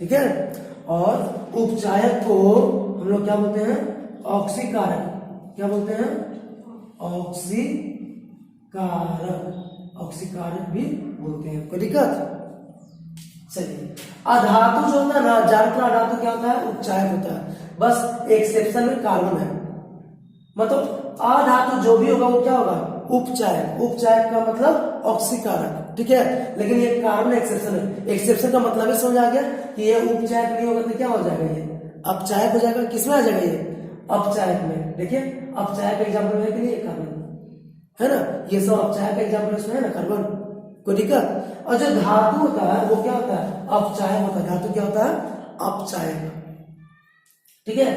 ठीक है। और उपचायक को हम लोग क्या बोलते हैं, ऑक्सीकारक। क्या बोलते हैं, ऑक्सीकारक। ऑक्सीकारक भी बोलते हैं। कोई दिक्कत। चलिए अधातु जो होता है ना, ज्यादातर अधातु क्या होता है, उपचायक होता है, बस एक्सेप्शन में कार्बन है। मतलब अधातु जो भी होगा वो क्या होगा, उपचायक। उपचायक का मतलब ऑक्सीकारक, ठीक है। लेकिन ये कार्बन एक्सेप्शन है। एक्सेप्शन का मतलब ही समझ आ गया कि ये उपचायक नहीं होगा तो क्या हो जाएगा, ये अपचायक हो जाएगा। किसमें आ जाएगा, ये अपचायक में। देखिए अपचायक का एग्जाम्पल है कि नहीं, कार्बन है ना, ये सब अपचायक का एग्जाम्पल इसमें है ना, कार्बन। कोई दिक्कत। और जो धातु होता है वो क्या होता है, अपचायक होता है। धातु क्या होता है, अपचायक, ठीक है।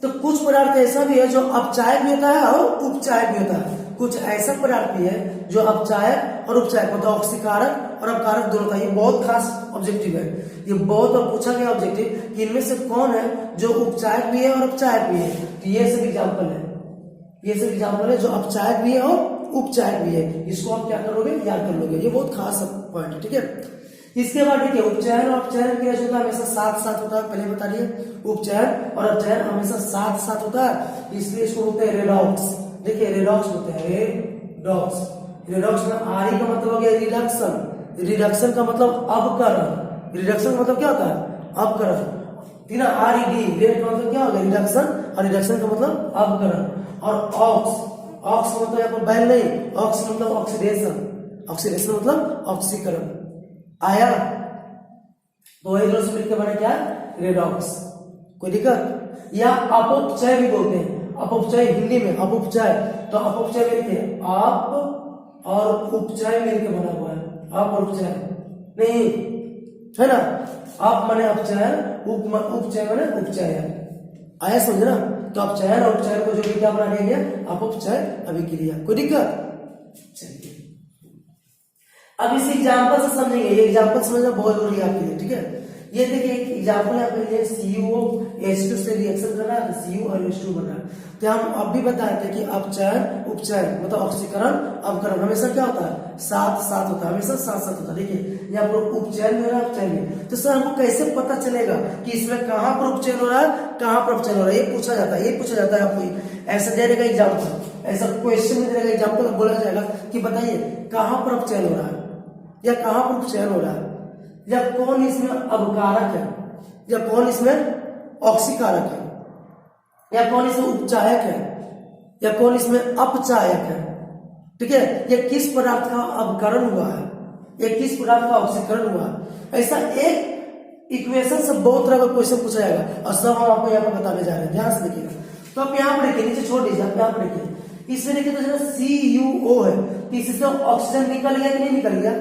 तो कुछ पदार्थ ऐसा भी है जो अपचायक भी होता है और उपचायक भी होता है। कुछ ऐसा पदार्थ भी है जो अपचायक और उपचायक मतलब ऑक्सीकारक और अपकारक दोनों होता है। ये बहुत खास ऑब्जेक्टिव है, ये बहुत बार पूछा गया ऑब्जेक्टिव कि इनमें से कौन है जो उपचायक भी है और अपचायक भी है। तो ये सब एग्जाम्पल है, ये सब एग्जाम्पल है जो अपचायक भी है और उपचायक भी है। इसको आप क्या करोगे, याद कर लोगे। ये बहुत खास पॉइंट है, ठीक है। इसके बाद देखिए उपचयन और अपचयन क्रिया जो होता है हमेशा साथ साथ होता है। पहले बता दिए, उपचयन और अपचयन हमेशा साथ साथ होता है, इसलिए इसको बोलते हैं रेडॉक्स। देखिए रेडॉक्स होते हैं, रेडॉक्स। रेडॉक्स में आरी का मतलब हो गया रिडक्शन। रिडक्शन का मतलब अवकरण। रिडक्शन का मतलब क्या होता है, अवकरण। ठीक है, RED रेड का मतलब क्या होगा, रिडक्शन, और रिडक्शन का मतलब अवकरण। और ऑक्स, ऑक्स का मतलब यहाँ पर बैल नहीं, ऑक्स मतलब ऑक्सीडेशन। ऑक्सीडेशन मतलब ऑक्सीकरण। आया, तो वही दोनों से मिलकर बना क्या, रेडॉक्स। कोई दिक्कत। या अपउपचय भी बोलते हैं। अपउपचय हिंदी में अपउपचय, तो अपउपचय में लिखिए अपउपचय। और उपचय मिलकर बना हुआ है। अप और उपचय नहीं है ना, अप माने अपचयन, उपचय माने उपचयन, आया समझ ना। तो अपचयन और उपचयन को जो भी क्या बना दिया, अपचय अभिक्रिया। कोई दिक्कत? चलिए अब इस एग्जाम्पल से समझेंगे, ये एग्जाम्पल समझना बहुत जरूरी है आपके लिए, ठीक है। ये देखिए एक एग्जाम्पल यहाँ पे लिए CuO H2 से रिएक्शन कर रहा है, Cu और H2 बन रहा है। तो हम अब भी बताए थे कि अपचयन उपचयन मतलब ऑक्सीकरण अवकरण हमेशा क्या होता है, साथ साथ होता है, हमेशा साथ साथ होता है। देखिए यहाँ पर उपचयन हो रहा है, अपचयन में, तो सर हमको कैसे पता चलेगा कि इसमें कहाँ पर उपचयन हो रहा है, कहाँ पर अपचयन हो रहा है, ये पूछा जाता है, ये पूछा जाता है आपको। ऐसा दे देगा एग्जाम्पल, ऐसा क्वेश्चन में देगा एग्जाम्पल, बोला जाएगा कि बताइए कहाँ पर अपचयन हो रहा है या कहाँ पर उपचयन हो रहा है, या कौन इसमें अवकारक है, या कौन इसमें ऑक्सीकारक है, या कौन इसमें उपचायक है, या कौन इसमें अपचायक है, ठीक है। ये किस पदार्थ का अवकरण हुआ है, ये किस पदार्थ का ऑक्सीकरण हुआ है। ऐसा एक इक्वेशन से बहुत तरह का क्वेश्चन पूछा जाएगा और सब हम आपको यहाँ पर बताने जा रहे हैं, ध्यान से देखिएगा। तो आप यहाँ पर देखिए, नीचे छोड़ दीजिए, आप यहाँ पर देखिए, इसमें देखिए तो जो CuO है, तो इससे ऑक्सीजन निकल गया कि नहीं निकल गया।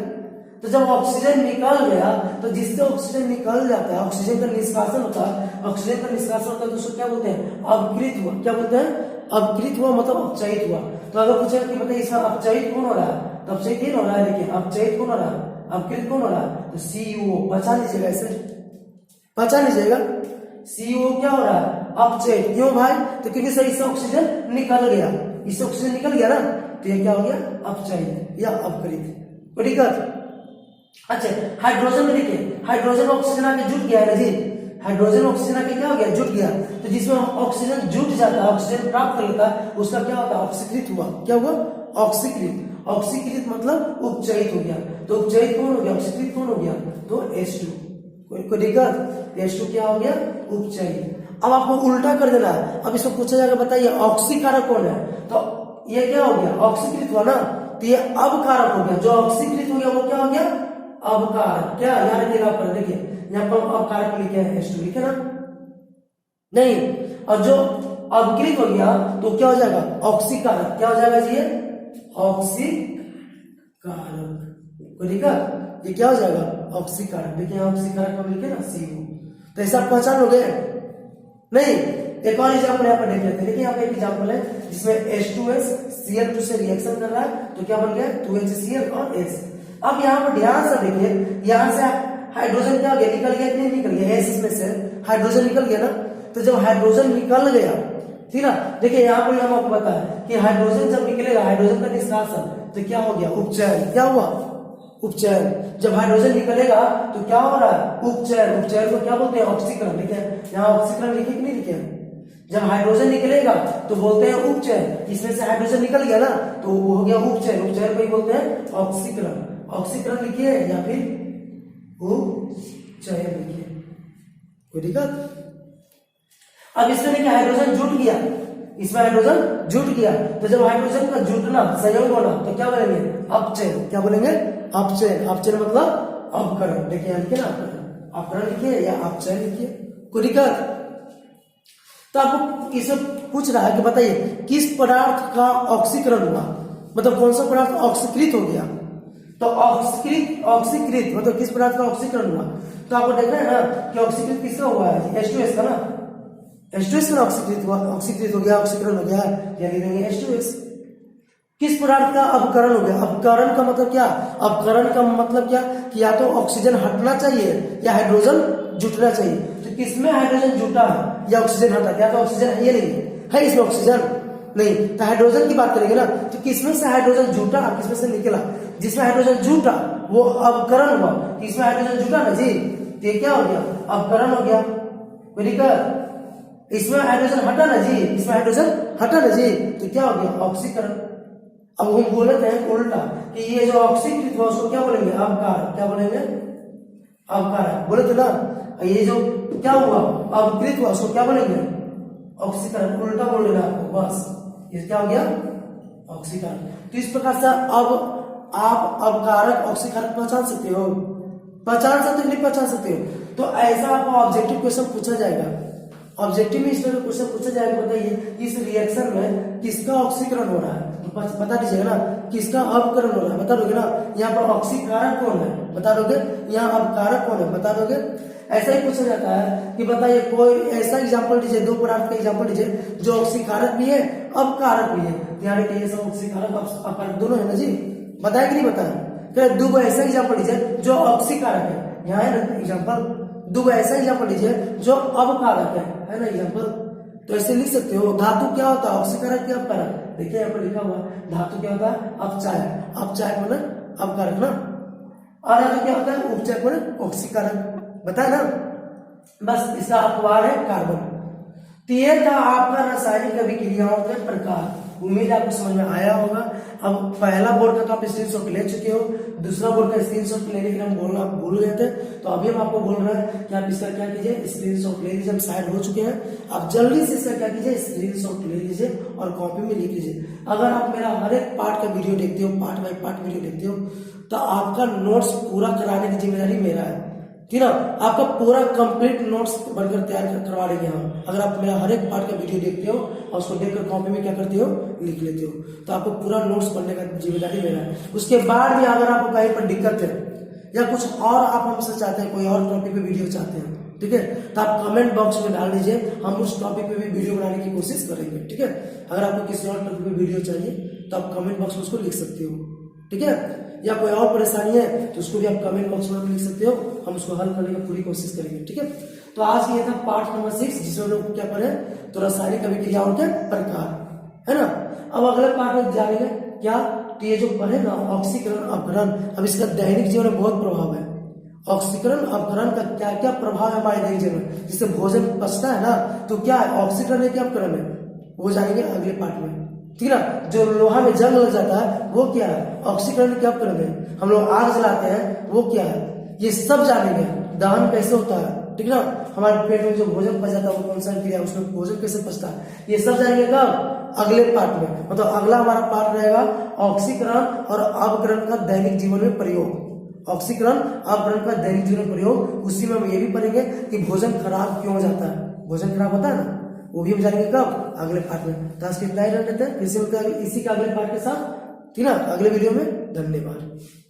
तो जब ऑक्सीजन निकल गया तो जिससे ऑक्सीजन निकल जाता है, ऑक्सीजन का निष्कासन होता है, ऑक्सीजन का निष्कासन होता है तो उसको क्या बोलते हैं, अवकृत हुआ। क्या बोलते हैं, अवकृत हुआ मतलब अपचयित हुआ। तो अगर पूछा कि बताइए इसमें अपचयित कौन हो रहा है, तो अपचयित ही हो रहा है, लेकिन अपचयित कौन हो रहा है, अवकृत कौन हो रहा है, तो CuO। पहचान लीजिएगा, ऐसे पहचान लीजिएगा, CuO क्या हो रहा है, अपचयित। क्यों भाई, तो क्योंकि सर इससे ऑक्सीजन निकल गया, इससे ऑक्सीजन निकल गया ना, तो ये क्या हो गया, अपचयित या अपकृत। कोई दिक्कत? अच्छा हाइड्रोजन में देखिए, हाइड्रोजन ऑक्सीजन आके जुट गया है ना जी, हाइड्रोजन ऑक्सीजन आके क्या हो गया, जुट गया। तो जिसमें ऑक्सीजन जुट जाता है, ऑक्सीजन प्राप्त कर लेता है, उसका क्या होता है, ऑक्सीकृत हुआ। क्या हुआ, ऑक्सीकृत। ऑक्सीकृत मतलब उपचयित हो गया। तो उपचयित कौन हो गया, ऑक्सीकृत कौन हो गया, तो H2। कोई दिक्कत, H2 क्या हो गया, उपचयित। अब आपको उल्टा कर देना है, अब इसको पूछा जाएगा बताइए ऑक्सीकारक कौन है, तो ये क्या हो गया, ऑक्सीकृत हुआ ना, तो ये अवकारक हो गया। जो ऑक्सीकृत हो गया वो क्या हो गया, अवकारक। क्या याद रखिएगा पर, देखिए यहाँ पर अवकारक लिखे हैं, H2 लिखे ना, नहीं। और जो अवकृत हो गया तो क्या हो जाएगा, ऑक्सीकारक। क्या हो जाएगा जी, ऑक्सीकारक। कोई दिक्कत, ये क्या हो जाएगा, ऑक्सीकारक। देखिए ऑक्सीकारक में लिखे ना CO। तो ऐसा पहचान लोगे नहीं। एक और एग्जाम्पल यहाँ पर देख लेते हैं। देखिए यहाँ पे एक एग्जाम्पल है जिसमें H2S Cl2 से रिएक्शन कर रहा है, तो क्या बन गया, 2HCl और S। अब यहाँ पर ध्यान से देखिए, यहाँ से हाइड्रोजन क्या हो गया, निकल गया कि नहीं निकल गया, S इसमें से हाइड्रोजन निकल गया ना। तो जब हाइड्रोजन निकल गया, ठीक ना, देखिए यहाँ पर हम आपको पता है कि हाइड्रोजन जब निकलेगा, हाइड्रोजन का निष्कासन, तो क्या हो गया, उपचयन। क्या हुआ, उपचयन। जब हाइड्रोजन निकलेगा तो क्या हो रहा है, उपचयन। उपचयन को क्या बोलते हैं, ऑक्सीकरण। लिखे यहाँ ऑक्सीकरण लिखे कि नहीं लिखे। जब हाइड्रोजन निकलेगा तो बोलते हैं उपचयन, इसमें से हाइड्रोजन निकल गया ना तो वो हो गया उपचयन। उपचयन को ही बोलते हैं ऑक्सीकरण। ऑक्सीकरण लिखिए या फिर उपचयन लिखिए, कोई दिक्कत। अब इसमें देखिए हाइड्रोजन जुट गया, इसमें हाइड्रोजन जुट गया, तो जब हाइड्रोजन का जुटना, संयोग होना, तो क्या बोलेंगे, अपचयन। क्या बोलेंगे, अपचयन। अपचयन मतलब अवकरण। देखिए यहाँ लिखिए ना, अवकरण लिखिए या अपचयन लिखिए, कोई दिक्कत। तो आपको इसे पूछ रहा है कि बताइए किस पदार्थ का ऑक्सीकरण हुआ, मतलब कौन सा पदार्थ ऑक्सीकृत हो गया। तो ऑक्सीकृत मतलब किस पदार्थ का ऑक्सीकरण हुआ। तो आपको देखना है ना कि ऑक्सीकृत किसका हुआ है, H2S का ना, H2S का ऑक्सीकृत हुआ, ऑक्सीकृत हो गया, ऑक्सीकरण हो गया, यानी देंगे H2S। किस पदार्थ का अवकरण हो गया। अवकरण का मतलब क्या, अवकरण का मतलब क्या कि या तो ऑक्सीजन हटना चाहिए या हाइड्रोजन जुटना चाहिए। तो किसमें हाइड्रोजन जुटा है या ऑक्सीजन हटा, या तो ऑक्सीजन है, ये नहीं है इसमें ऑक्सीजन नहीं, तो हाइड्रोजन की बात करेंगे ना, तो किसमें से हाइड्रोजन जुटा, किसमें से निकला। जिसमें हाइड्रोजन जुटा वो अवकरण हुआ, इसमें हाइड्रोजन जुटा ना जी, तो ये क्या हो गया, अवकरण हो गया। इसमें हाइड्रोजन हटा ना जी, इसमें हाइड्रोजन हटा ना जी, तो क्या हो गया, ऑक्सीकरण। अब हम बोले थे उल्टा कि ये जो ऑक्सीकृत हुआ उसको क्या बोलेंगे, अवकार। क्या बोलेंगे, अवकार बोले थे ना। ये जो क्या हुआ, अवकृत हुआ उसको क्या बोलेंगे, ऑक्सीकरण। उल्टा बोल देना आपको, बस ये क्या हो गया, ऑक्सीकरण। तो इस प्रकार से अब आप अवकारक ऑक्सीकारक पहचान सकते हो, पहचान सकते हो नहीं पहचान सकते हो। तो ऐसा आपको ऑब्जेक्टिव क्वेश्चन पूछा जाएगा, ऑब्जेक्टिव में इस तरह क्वेश्चन पूछा जाएगा, बताइए इस रिएक्शन में किसका ऑक्सीकरण हो रहा है। तो बता दीजिएगा ना किसका अपकरण हो रहा है, बता दोगे ना। यहाँ पर ऑक्सीकारक कौन है, बता दोगे। यहाँ अपकारक कौन है, बता दोगे। ऐसा ही पूछा जाता है कि बताइए कोई ऐसा एग्जाम्पल दीजिए, दो पदार्थ का एग्जाम्पल दीजिए जो ऑक्सीकारक भी है अपकारक भी है। ध्यान रखिए ये सब ऑक्सीकारक अपकारक दोनों है ना जी, बताया कि नहीं बताया। दो ऐसा एग्जाम्पल दीजिए जो ऑक्सीकारक है, यहाँ है ना एग्जाम्पल। दो ऐसा एग्जाम्पल दीजिए जो अपकारक है ना एग्जाम्पल। तो ऐसे लिख सकते हो। धातु क्या होता है, ऑक्सीकारक क्या अपकारक। देखिए यहाँ पर लिखा हुआ है धातु क्या होता है, अपचाय। अपचाय माने अपकारक ना, और धातु क्या होता है, उपचायक माने ऑक्सीकारक। बताया ना, बस इसका अपवाद है कार्बन। तो ये था आपका रासायनिक अभिक्रियाओं के प्रकार। उम्मीद आपको समझ में आया होगा। अब पहला बोर्ड का तो आप स्क्रीनशॉट ले चुके हो, दूसरा बोर्ड का स्क्रीनशॉट लेने के लिए हम बोलना भूल गए थे, तो अभी हम आपको बोल रहे हैं कि आप इसका क्या कीजिए, स्क्रीनशॉट ले लीजिए। हम साइड हो चुके हैं, आप जल्दी से इसका क्या कीजिए, स्क्रीनशॉट ले लीजिए और कॉपी में लिख लीजिए। अगर आप मेरा हर एक पार्ट का वीडियो देखते हो, पार्ट बाय पार्ट वीडियो देखते हो, तो आपका नोट्स पूरा कराने की जिम्मेदारी मेरा है, ठीक ना। आपका पूरा कंप्लीट नोट्स बनकर तैयार करवा देंगे हम, अगर आप मेरा हर एक पार्ट का वीडियो देखते हो और उसको देखकर कॉपी में क्या करते हो, लिख लेते हो, तो आपको पूरा नोट्स बनने का जिम्मेदारी मेरा है। उसके बाद भी अगर आपको कहीं पर दिक्कत है या कुछ और आप हमसे चाहते हैं, कोई और टॉपिक पे वीडियो चाहते हैं, ठीक है, तो आप कमेंट बॉक्स में डाल दीजिए, हम उस टॉपिक पे भी वीडियो बनाने की कोशिश करेंगे, ठीक है। अगर आपको किसी और टॉपिक पे वीडियो चाहिए तो आप कमेंट बॉक्स में उसको लिख सकते हो, ठीक है। या कोई और परेशानी है तो उसको भी आप कमेंट बॉक्स में लिख सकते हो, हम उसको हल करने की पूरी कोशिश करेंगे, ठीक है। तो आज ये था पार्ट नंबर 6, जिसमें लोग क्या पढ़े, तो रासायनिक अभिक्रियाओं के प्रकार, है ना। अब अगले पार्ट में जानेंगे क्या, तो ये जो पढ़े ना ऑक्सीकरण अपघटन, अब इसका दैनिक जीवन में बहुत प्रभाव है। ऑक्सीकरण अपघटन का क्या क्या प्रभाव है हमारे दैनिक जीवन में, जिससे भोजन पचता है ना, तो क्या है ऑक्सीकरण है क्या अपघटन है, वो जानेंगे अगले पार्ट में, ठीक है ना। जो लोहा में जंग लग जाता है वो क्या है, ऑक्सीकरण क्या अपघटन है। हम लोग आग जलाते हैं वो क्या है, ये सब जानेंगे। दहन कैसे होता है, ठीक ना, हमारे पेट में जो भोजन पच जाता है वो कौन सा क्रिया, उसमें भोजन कैसे पचता है, ये सब जानेंगे कब, अगले पार्ट में। मतलब अगला हमारा पार्ट रहेगा ऑक्सीकरण और अपघटन का दैनिक जीवन में प्रयोग। ऑक्सीकरण अपघटन का दैनिक जीवन में प्रयोग, उसी में हम ये भी पढ़ेंगे कि भोजन खराब क्यों हो जाता है, भोजन खराब होता है ना, वो भी हम जानेंगे कब, अगले पार्ट में। तो आज कितना ही रह लेते हैं, फिर से मिलते हैं इसी का अगले पार्ट के साथ, ठीक ना, अगले वीडियो में। धन्यवाद।